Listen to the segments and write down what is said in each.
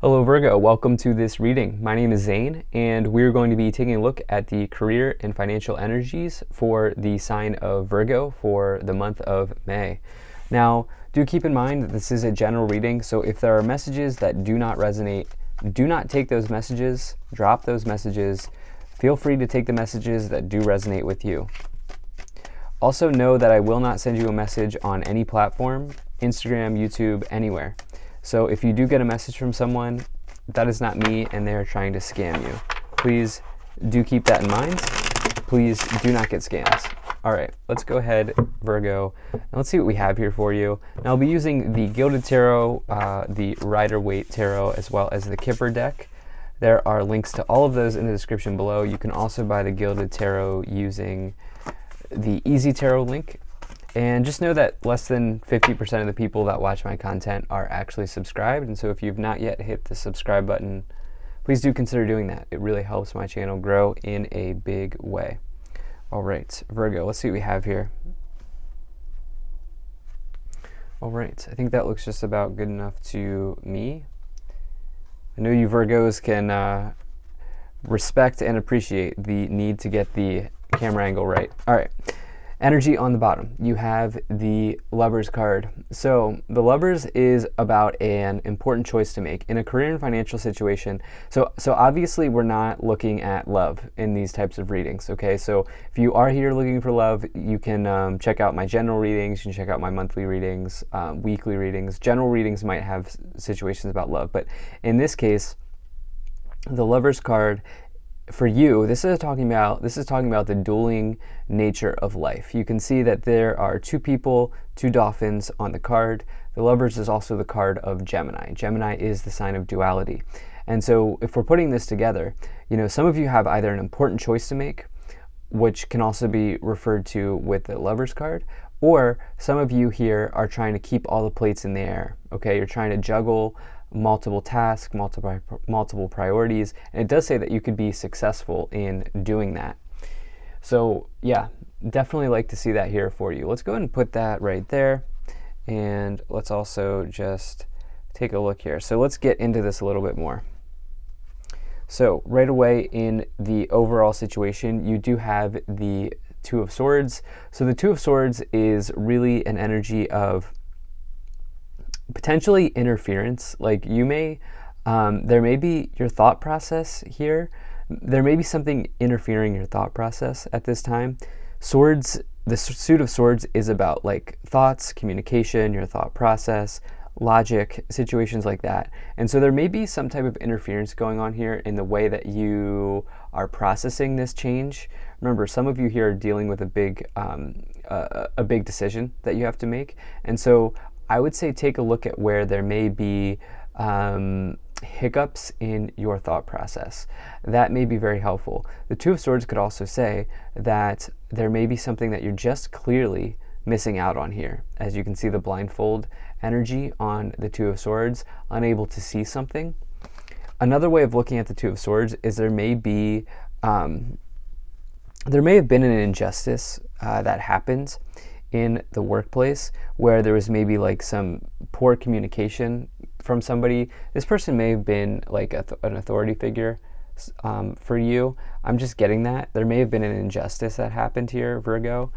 Hello Virgo, welcome to this reading. My name is Zane and we're going to be taking a look at the career and financial energies for the sign of Virgo for the month of May. Now, do keep in mind that this is a general reading, so if there are messages that do not resonate, do not take those messages, drop those messages. Feel free to take the messages that do resonate with you. Also know that I will not send you a message on any platform, Instagram, YouTube, anywhere. So if you do get a message from someone, that is not me and they are trying to scam you. Please do keep that in mind. Please do not get scams. All right, let's go ahead, Virgo, and let's see what we have here for you. Now I'll be using the Gilded Tarot, the Rider-Waite Tarot, as well as the Kipper deck. There are links to all of those in the description below. You can also buy the Gilded Tarot using the Easy Tarot link. And just know that less than 50% of the people that watch my content are actually subscribed. And so if you've not yet hit the subscribe button, please do consider doing that. It really helps my channel grow in a big way. All right, Virgo, let's see what we have here. All right, I think that looks just about good enough to me. I know you Virgos can respect and appreciate the need to get the camera angle right. All right. Energy on the bottom, you have the Lovers card. So the Lovers is about an important choice to make in a career and financial situation. So obviously we're not looking at love in these types of readings, okay? So if you are here looking for love, you can check out my general readings, you can check out my monthly readings, weekly readings. General readings might have situations about love, but in this case, the Lovers card, for you, this is talking about the dueling nature of life. You can see that there are two people, two dolphins on the card. The Lovers is also the card of Gemini. Gemini is the sign of duality. And so if we're putting this together, you know, some of you have either an important choice to make, which can also be referred to with the Lovers card, or some of you here are trying to keep all the plates in the air. Okay, you're trying to juggle multiple tasks, multiple priorities, and it does say that you could be successful in doing that. So yeah, definitely like to see that here for you. Let's go ahead and put that right there, and let's also just take a look here. So let's get into this a little bit more. So right away in the overall situation, you do have the Two of Swords. So the Two of Swords is really an energy of potentially interference. Like you may, there may be your thought process here. There may be something interfering your thought process at this time. Swords, the suit of Swords is about like thoughts, communication, your thought process, logic, situations like that. And so there may be some type of interference going on here in the way that you are processing this change. Remember, some of you here are dealing with a big decision that you have to make. And so I would say take a look at where there may be hiccups in your thought process. That may be very helpful. The Two of Swords could also say that there may be something that you're just clearly missing out on here. As you can see the blindfold energy on the Two of Swords, unable to see something. Another way of looking at the Two of Swords is there may have been an injustice that happened in the workplace where there was maybe like some poor communication from somebody. This person may have been like an authority figure for you. I'm just getting that. There may have been an injustice that happened here, Virgo.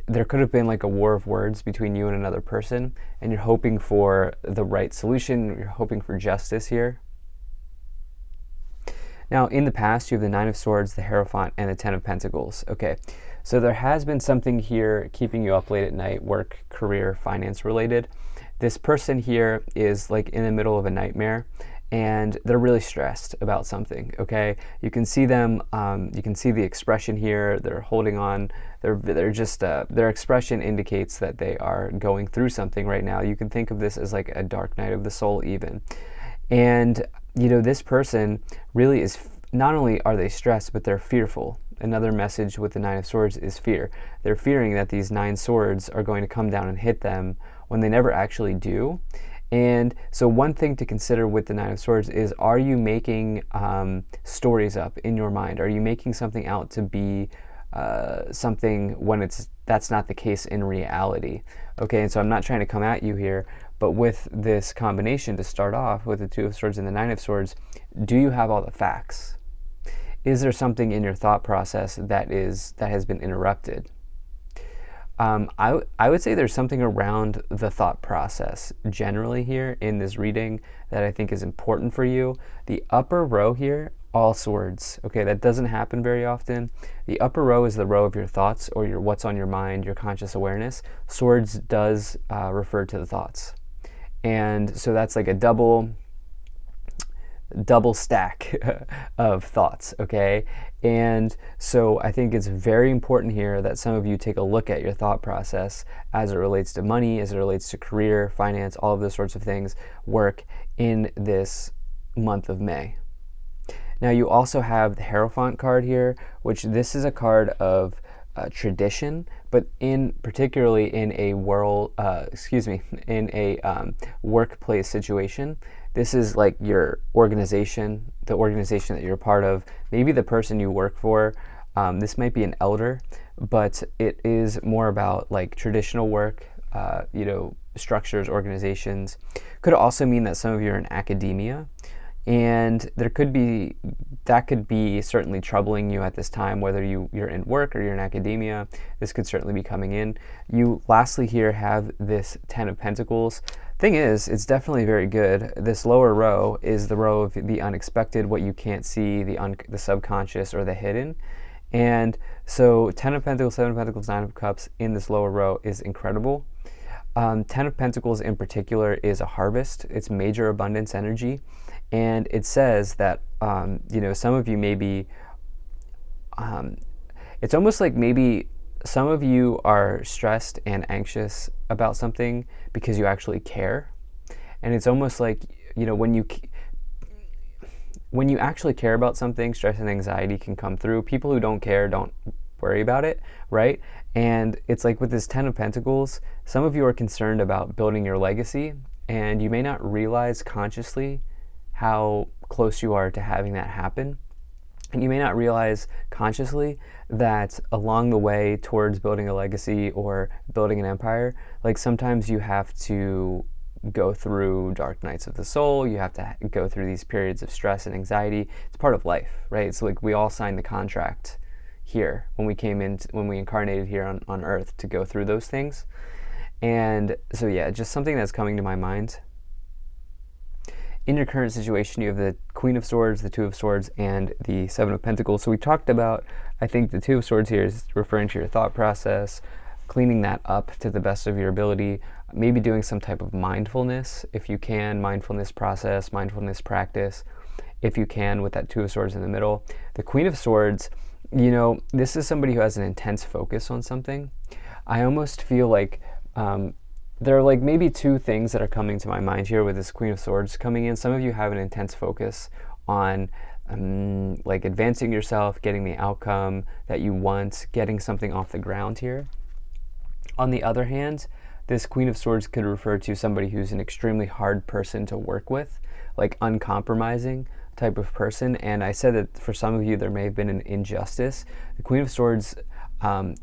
There could have been like a war of words between you and another person, and you're hoping for the right solution. You're hoping for justice here. Now, in the past, you have the Nine of Swords, the Hierophant, and the Ten of Pentacles. Okay, so there has been something here keeping you up late at night, work, career, finance related. This person here is like in the middle of a nightmare, and they're really stressed about something, okay? You can see them, you can see the expression here. They're holding on. They're just, their expression indicates that they are going through something right now. You can think of this as like a dark night of the soul even. And you know, this person really is, not only are they stressed, but they're fearful. Another message with the Nine of Swords is fear. They're fearing that these nine swords are going to come down and hit them when they never actually do. And so one thing to consider with the Nine of Swords is, are you making stories up in your mind? Are you making something out to be something when it's that's not the case in reality. Okay, and so I'm not trying to come at you here, but with this combination to start off with the Two of Swords and the Nine of Swords, do you have all the facts? Is there something in your thought process that has been interrupted? I would say there's something around the thought process generally here in this reading that I think is important for you. The upper row here, all swords. Okay, that doesn't happen very often. The upper row is the row of your thoughts or your what's on your mind, your conscious awareness. Swords does refer to the thoughts. And so that's like a double stack of thoughts, okay? And so I think it's very important here that some of you take a look at your thought process as it relates to money, as it relates to career, finance, all of those sorts of things, work in this month of May. Now you also have the Hierophant card here, which this is a card of tradition, but particularly in a workplace situation. This is like your organization, the organization that you're a part of, maybe the person you work for. This might be an elder, but it is more about like traditional work, structures, organizations. Could also mean that some of you are in academia, and that could be certainly troubling you at this time, whether you're in work or you're in academia. This could certainly be coming in. You lastly here have this Ten of Pentacles. Thing is, it's definitely very good. This lower row is the row of the unexpected, what you can't see, the subconscious or the hidden. And so 10 of Pentacles, 7 of Pentacles, 9 of Cups in this lower row is incredible. 10 of Pentacles in particular is a harvest. It's major abundance energy. And it says that, some of you maybe, it's almost like maybe some of you are stressed and anxious about something because you actually care. And it's almost like, when you actually care about something, stress and anxiety can come through. People who don't care don't worry about it, right? And it's like with this 10 of Pentacles, some of you are concerned about building your legacy, and you may not realize consciously how close you are to having that happen. And you may not realize consciously that along the way towards building a legacy or building an empire, like sometimes you have to go through dark nights of the soul. You have to go through these periods of stress and anxiety. It's part of life, right? It's like we all signed the contract here when we incarnated here on Earth to go through those things. And so yeah, just something that's coming to my mind. In your current situation, you have the Queen of Swords, the Two of Swords, and the Seven of Pentacles. So we talked about, I think the Two of Swords here is referring to your thought process, cleaning that up to the best of your ability, maybe doing some type of mindfulness, if you can, mindfulness process, mindfulness practice, if you can, with that Two of Swords in the middle. The Queen of Swords, this is somebody who has an intense focus on something. I almost feel like there are like maybe two things that are coming to my mind here with this Queen of Swords coming in. Some of you have an intense focus on like advancing yourself, getting the outcome that you want, getting something off the ground here. On the other hand, this Queen of Swords could refer to somebody who's an extremely hard person to work with, like uncompromising type of person. And I said that for some of you, there may have been an injustice. The Queen of Swords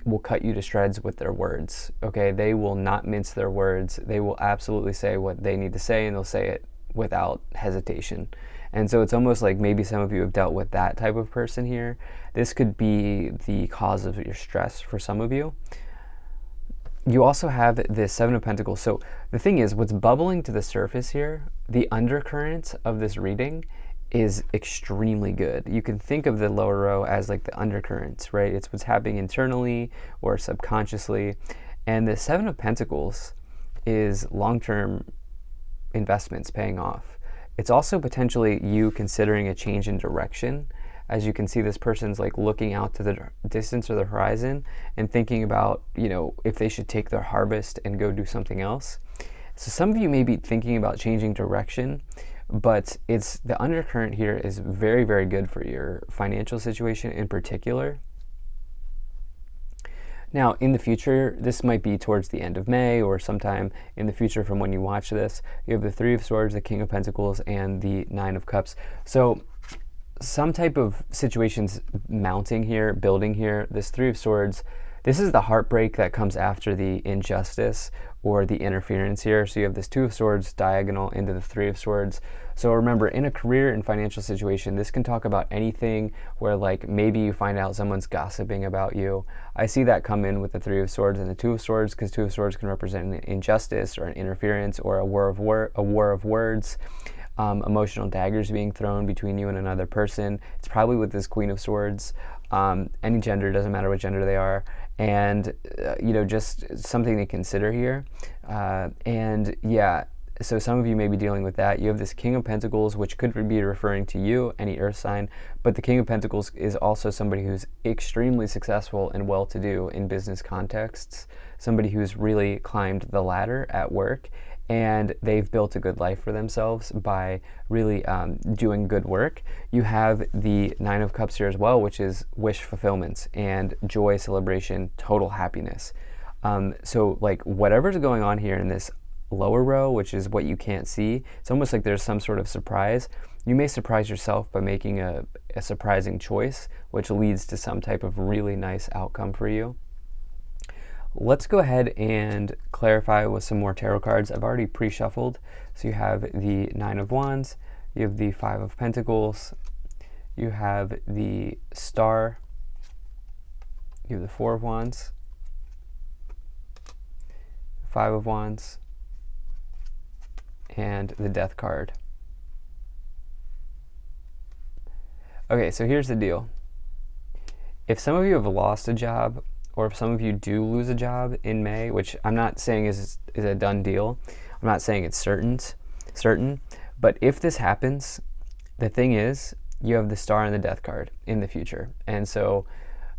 will cut you to shreds with their words, okay? They will not mince their words. They will absolutely say what they need to say, and they'll say it without hesitation. And so it's almost like maybe some of you have dealt with that type of person here. This could be the cause of your stress for some of you. You also have the Seven of Pentacles. So the thing is, what's bubbling to the surface here, the undercurrent of this reading is extremely good. You can think of the lower row as like the undercurrents, right? It's what's happening internally or subconsciously. And the Seven of Pentacles is long-term investments paying off. It's also potentially you considering a change in direction. As you can see, this person's like looking out to the distance or the horizon and thinking about, if they should take their harvest and go do something else. So some of you may be thinking about changing direction, but it's the undercurrent here is very, very good for your financial situation in particular. Now, in the future, this might be towards the end of May or sometime in the future from when you watch this. You have the Three of Swords, the King of Pentacles, and the Nine of Cups. So some type of situations mounting here, building here. This Three of Swords, This is the heartbreak that comes after the injustice or the interference here. So you have this Two of Swords diagonal into the Three of Swords. So remember, in a career and financial situation, this can talk about anything where like maybe you find out someone's gossiping about you. I see that come in with the Three of Swords and the Two of Swords, because Two of Swords can represent an injustice or an interference or a war of words. Emotional daggers being thrown between you and another person. It's probably with this Queen of Swords. Any gender, doesn't matter what gender they are, and just something to consider here. So some of you may be dealing with that. You have this King of Pentacles, which could be referring to you, any earth sign, but the King of Pentacles is also somebody who's extremely successful and well-to-do in business contexts, somebody who's really climbed the ladder at work, and they've built a good life for themselves by really doing good work. You have the Nine of Cups here as well, which is wish fulfillment and joy, celebration, total happiness. So like whatever's going on here in this lower row, which is what you can't see, it's almost like there's some sort of surprise. You may surprise yourself by making a surprising choice, which leads to some type of really nice outcome for you. Let's go ahead and clarify with some more tarot cards. I've already pre-shuffled. So you have the Nine of Wands, you have the Five of Pentacles, you have the Star, you have the Four of Wands, Five of Wands, and the Death card. Okay, so here's the deal. If some of you have lost a job, or if some of you do lose a job in May, which I'm not saying is a done deal, I'm not saying it's certain, but if this happens, the thing is, you have the Star and the Death card in the future. And so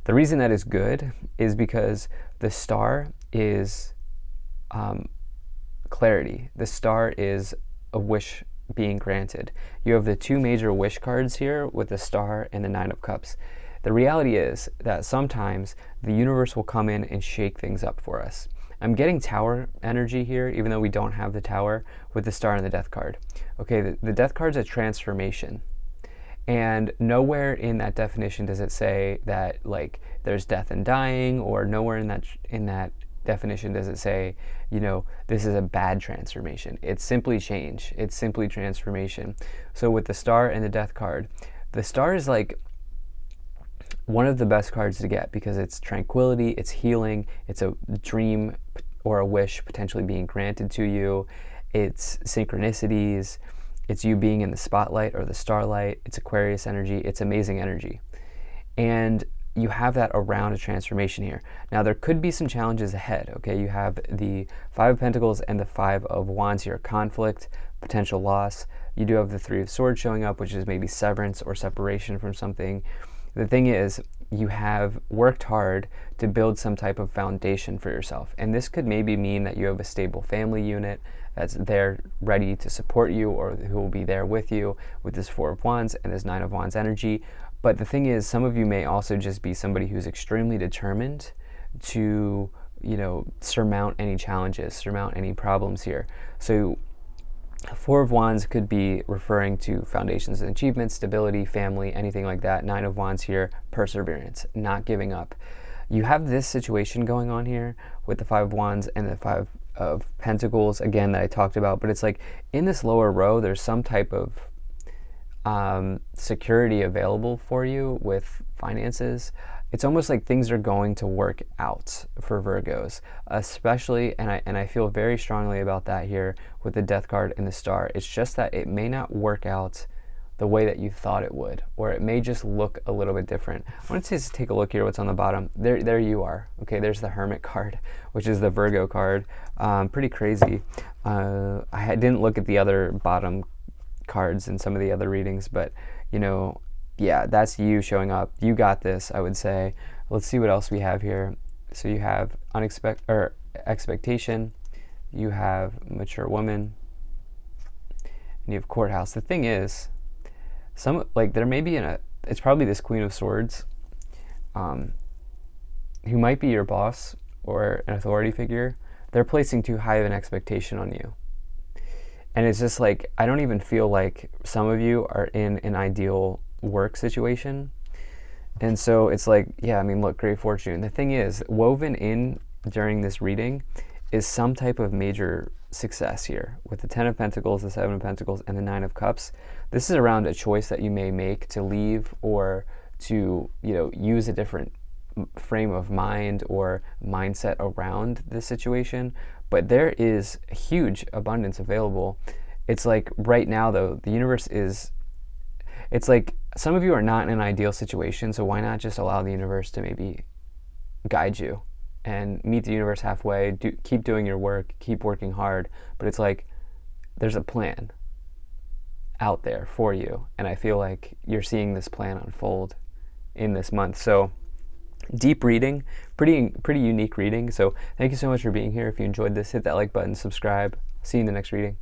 the reason that is good is because the Star is clarity. The Star is a wish being granted. You have the two major wish cards here with the Star and the Nine of Cups. The reality is that sometimes the universe will come in and shake things up for us. I'm getting Tower energy here, even though we don't have the Tower, with the Star and the Death card. Okay, the Death card's a transformation. And nowhere in that definition does it say that like there's death and dying, or nowhere in that definition does it say, this is a bad transformation. It's simply change. It's simply transformation. So with the Star and the Death card, the Star is like one of the best cards to get because it's tranquility, it's healing, it's a dream or a wish potentially being granted to you, it's synchronicities, it's you being in the spotlight or the starlight, it's Aquarius energy, it's amazing energy. And you have that around a transformation here. Now there could be some challenges ahead, okay? You have the Five of Pentacles and the Five of Wands here, conflict, potential loss. You do have the Three of Swords showing up, which is maybe severance or separation from something. The thing is, you have worked hard to build some type of foundation for yourself. And this could maybe mean that you have a stable family unit that's there ready to support you, or who will be there with you with this Four of Wands and this Nine of Wands energy. But the thing is, some of you may also just be somebody who's extremely determined to, surmount any challenges, surmount any problems here. So Four of Wands could be referring to foundations and achievements, stability, family, anything like that. Nine of Wands here, perseverance, not giving up. You have this situation going on here with the Five of Wands and the Five of Pentacles, again, that I talked about. But it's like in this lower row, there's some type of security available for you with finances. It's almost like things are going to work out for Virgos, especially, and I feel very strongly about that here with the Death card and the Star. It's just that it may not work out the way that you thought it would, or it may just look a little bit different. I want to just take a look here what's on the bottom. There you are. Okay, there's the Hermit card, which is the Virgo card. Pretty crazy. I didn't look at the other bottom cards in some of the other readings, but yeah, that's you showing up. You got this, I would say. Let's see what else we have here. So you have expectation, you have mature woman, and you have courthouse. The thing is, there may be it's probably this Queen of Swords, who might be your boss or an authority figure. They're placing too high of an expectation on you. And it's just like, I don't even feel like some of you are in an ideal work situation. And so it's like, yeah, I mean, look, great fortune. The thing is, woven in during this reading is some type of major success here with the 10 of Pentacles, the 7 of Pentacles, and the 9 of Cups. This is around a choice that you may make to leave or to, use a different frame of mind or mindset around this situation. But there is a huge abundance available. It's like right now, though, the universe is, it's like some of you are not in an ideal situation, so why not just allow the universe to maybe guide you and meet the universe halfway, keep doing your work, keep working hard, but it's like there's a plan out there for you, and I feel like you're seeing this plan unfold in this month. So deep reading, pretty unique reading. So thank you so much for being here. If you enjoyed this, hit that like button, subscribe. See you in the next reading.